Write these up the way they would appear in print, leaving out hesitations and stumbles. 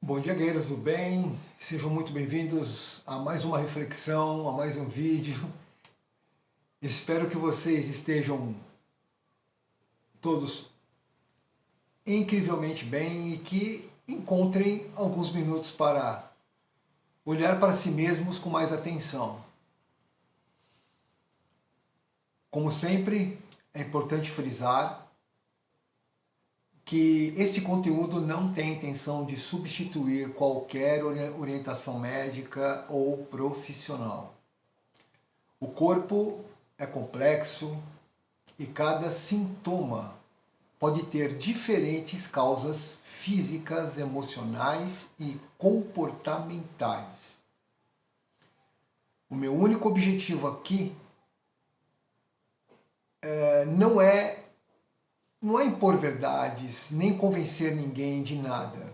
Bom dia, guerreiros do bem. Sejam muito bem-vindos a mais uma reflexão, a mais um vídeo. Espero que vocês estejam todos incrivelmente bem e que encontrem alguns minutos para olhar para si mesmos com mais atenção. Como sempre, é importante frisar que este conteúdo não tem intenção de substituir qualquer orientação médica ou profissional. O corpo é complexo e cada sintoma pode ter diferentes causas físicas, emocionais e comportamentais. O meu único objetivo aqui não é impor verdades, nem convencer ninguém de nada.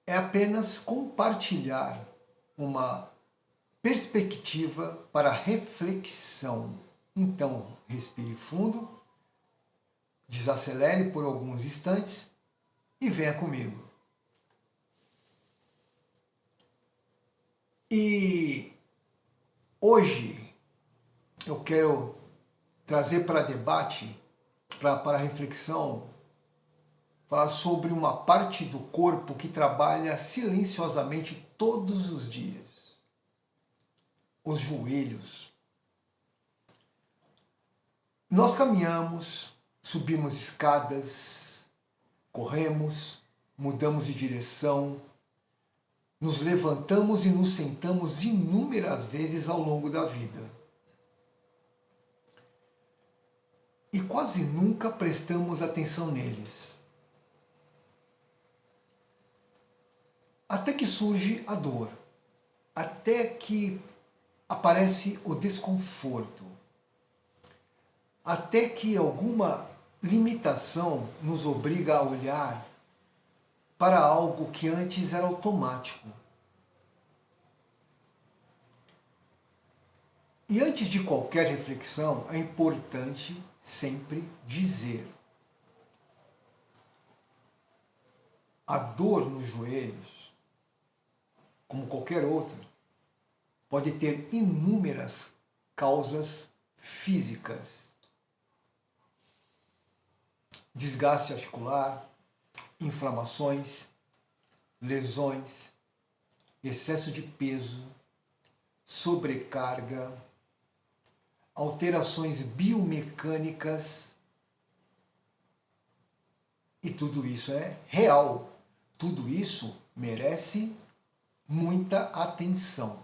É apenas compartilhar uma perspectiva para reflexão. Então, respire fundo, desacelere por alguns instantes e venha comigo. E hoje eu quero trazer para debate, para reflexão, falar sobre uma parte do corpo que trabalha silenciosamente todos os dias. Os joelhos. Nós caminhamos, subimos escadas, corremos, mudamos de direção, nos levantamos e nos sentamos inúmeras vezes ao longo da vida. E quase nunca prestamos atenção neles. Até que surge a dor, até que aparece o desconforto, até que alguma limitação nos obriga a olhar para algo que antes era automático. E antes de qualquer reflexão, é importante sempre dizer: a dor nos joelhos, como qualquer outra, pode ter inúmeras causas físicas. Desgaste articular, inflamações, lesões, excesso de peso, sobrecarga, alterações biomecânicas, e tudo isso é real. Tudo isso merece muita atenção.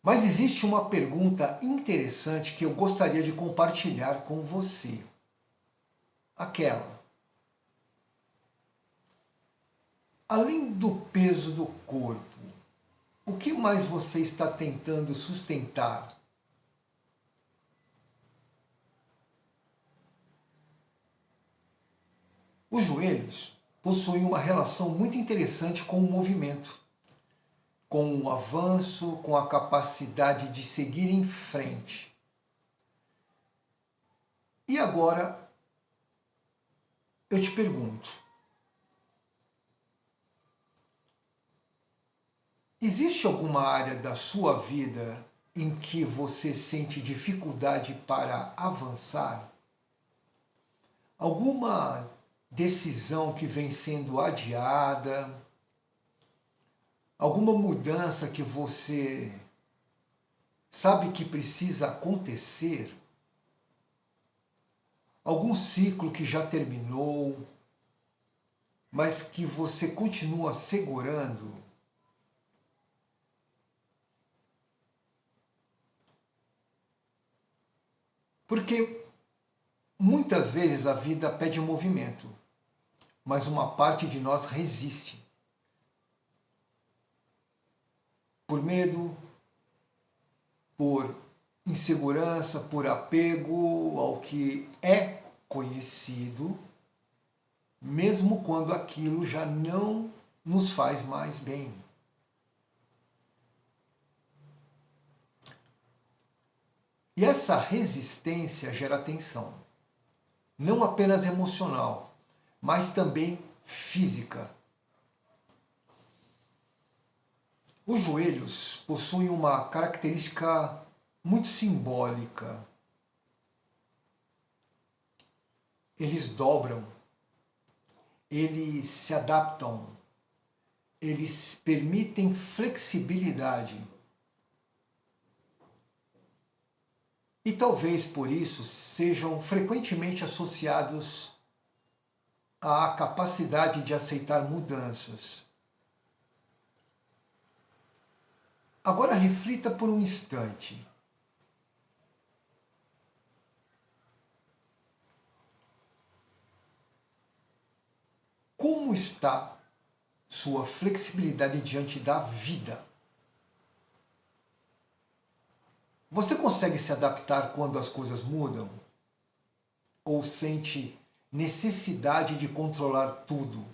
Mas existe uma pergunta interessante que eu gostaria de compartilhar com você. Aquela: além do peso do corpo, o que mais você está tentando sustentar? Os joelhos possuem uma relação muito interessante com o movimento, com o avanço, com a capacidade de seguir em frente. E agora, eu te pergunto, existe alguma área da sua vida em que você sente dificuldade para avançar? Alguma decisão que vem sendo adiada? Alguma mudança que você sabe que precisa acontecer? Algum ciclo que já terminou, mas que você continua segurando? Porque muitas vezes a vida pede movimento, mas uma parte de nós resiste. Por medo, por insegurança, por apego ao que é conhecido, mesmo quando aquilo já não nos faz mais bem. E essa resistência gera tensão, não apenas emocional, mas também física. Os joelhos possuem uma característica muito simbólica. Eles dobram, eles se adaptam, eles permitem flexibilidade. E talvez por isso sejam frequentemente associados à capacidade de aceitar mudanças. Agora reflita por um instante. Como está sua flexibilidade diante da vida? Você consegue se adaptar quando as coisas mudam? Ou sente necessidade de controlar tudo?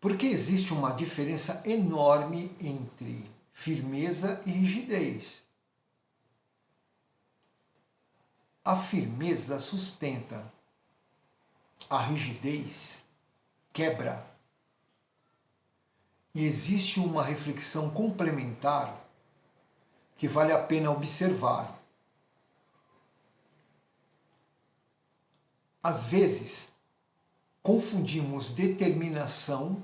Porque existe uma diferença enorme entre firmeza e rigidez. A firmeza sustenta, a rigidez quebra. E existe uma reflexão complementar que vale a pena observar. Às vezes, confundimos determinação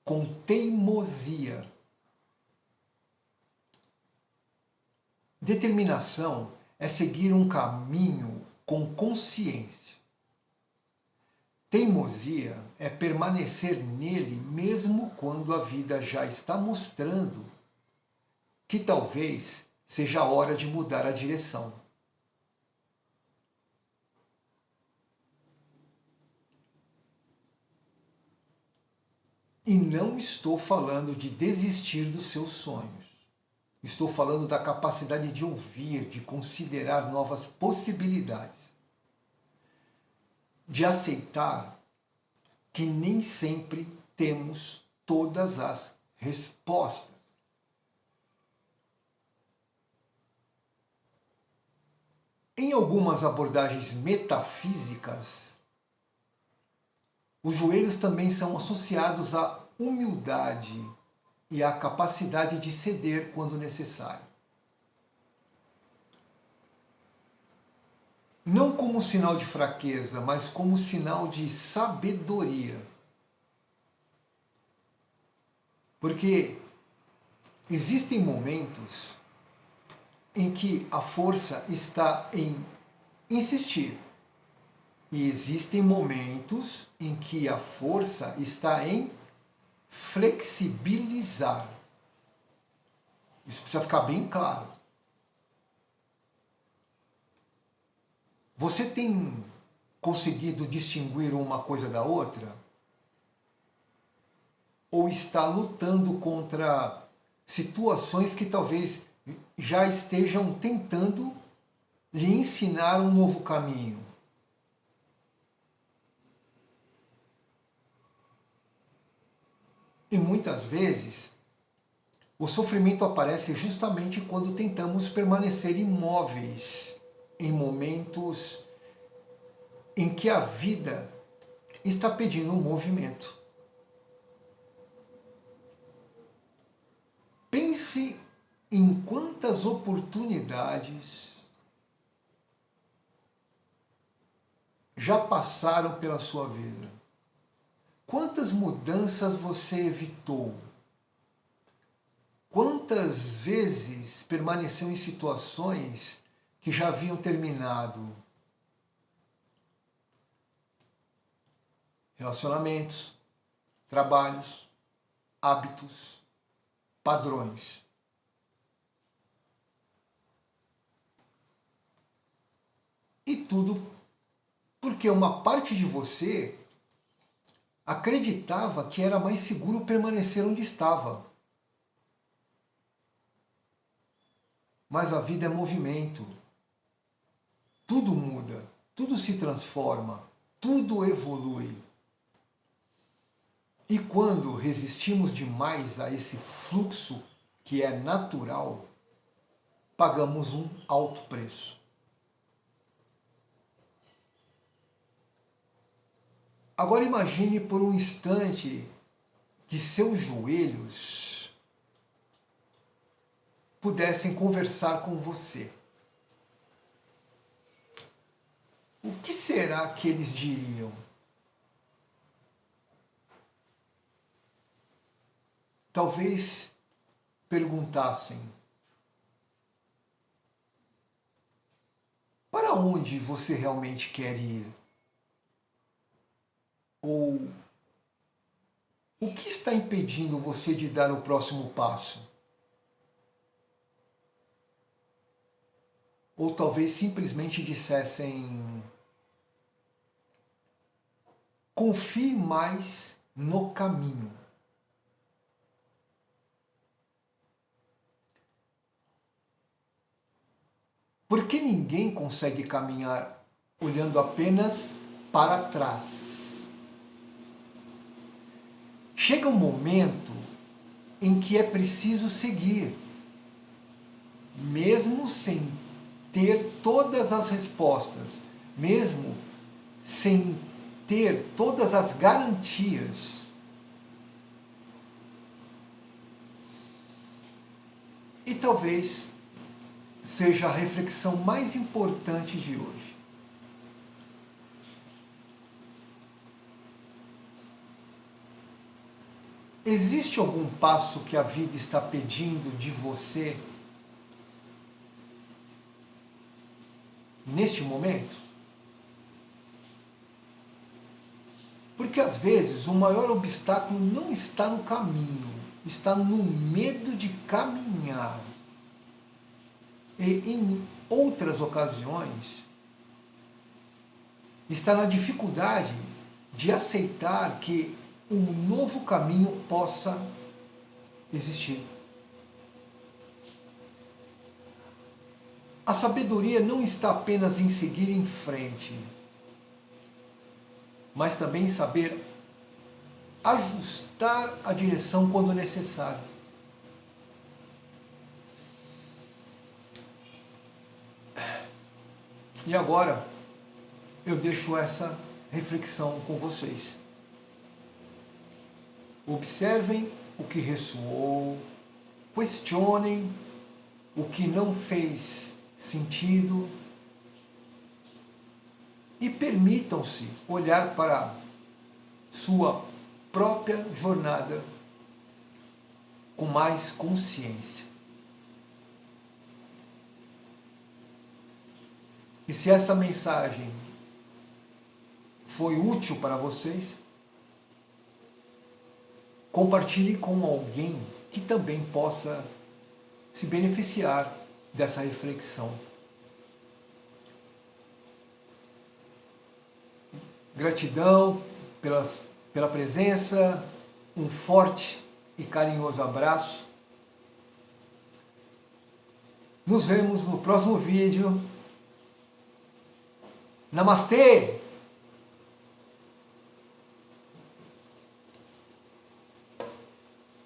com teimosia. Determinação é seguir um caminho com consciência. Teimosia é permanecer nele mesmo quando a vida já está mostrando que talvez seja a hora de mudar a direção. E não estou falando de desistir dos seus sonhos. Estou falando da capacidade de ouvir, de considerar novas possibilidades. De aceitar que nem sempre temos todas as respostas. Em algumas abordagens metafísicas, os joelhos também são associados à humildade e à capacidade de ceder quando necessário. Não como sinal de fraqueza, mas como sinal de sabedoria. Porque existem momentos em que a força está em insistir. E existem momentos em que a força está em flexibilizar. Isso precisa ficar bem claro. Você tem conseguido distinguir uma coisa da outra? Ou está lutando contra situações que talvez já estejam tentando lhe ensinar um novo caminho? E muitas vezes, o sofrimento aparece justamente quando tentamos permanecer imóveis em momentos em que a vida está pedindo um movimento. Pense em quantas oportunidades já passaram pela sua vida. Quantas mudanças você evitou? Quantas vezes permaneceu em situações que já haviam terminado? Relacionamentos, trabalhos, hábitos, padrões. E tudo porque uma parte de você acreditava que era mais seguro permanecer onde estava. Mas a vida é movimento. Tudo muda, tudo se transforma, tudo evolui. E quando resistimos demais a esse fluxo que é natural, pagamos um alto preço. Agora imagine por um instante que seus joelhos pudessem conversar com você. O que será que eles diriam? Talvez perguntassem: para onde você realmente quer ir? Ou o que está impedindo você de dar o próximo passo? Ou talvez simplesmente dissessem: confie mais no caminho. Porque ninguém consegue caminhar olhando apenas para trás. Chega um momento em que é preciso seguir, mesmo sem ter todas as respostas, mesmo sem ter todas as garantias. E talvez seja a reflexão mais importante de hoje. Existe algum passo que a vida está pedindo de você neste momento? Porque às vezes o maior obstáculo não está no caminho, está no medo de caminhar. E em outras ocasiões, está na dificuldade de aceitar que um novo caminho possa existir. A sabedoria não está apenas em seguir em frente, mas também em saber ajustar a direção quando necessário. E agora eu deixo essa reflexão com vocês. Observem o que ressoou, questionem o que não fez sentido e permitam-se olhar para sua própria jornada com mais consciência. E se essa mensagem foi útil para vocês, compartilhe com alguém que também possa se beneficiar dessa reflexão. Gratidão pela presença, um forte e carinhoso abraço. Nos vemos no próximo vídeo. Namastê!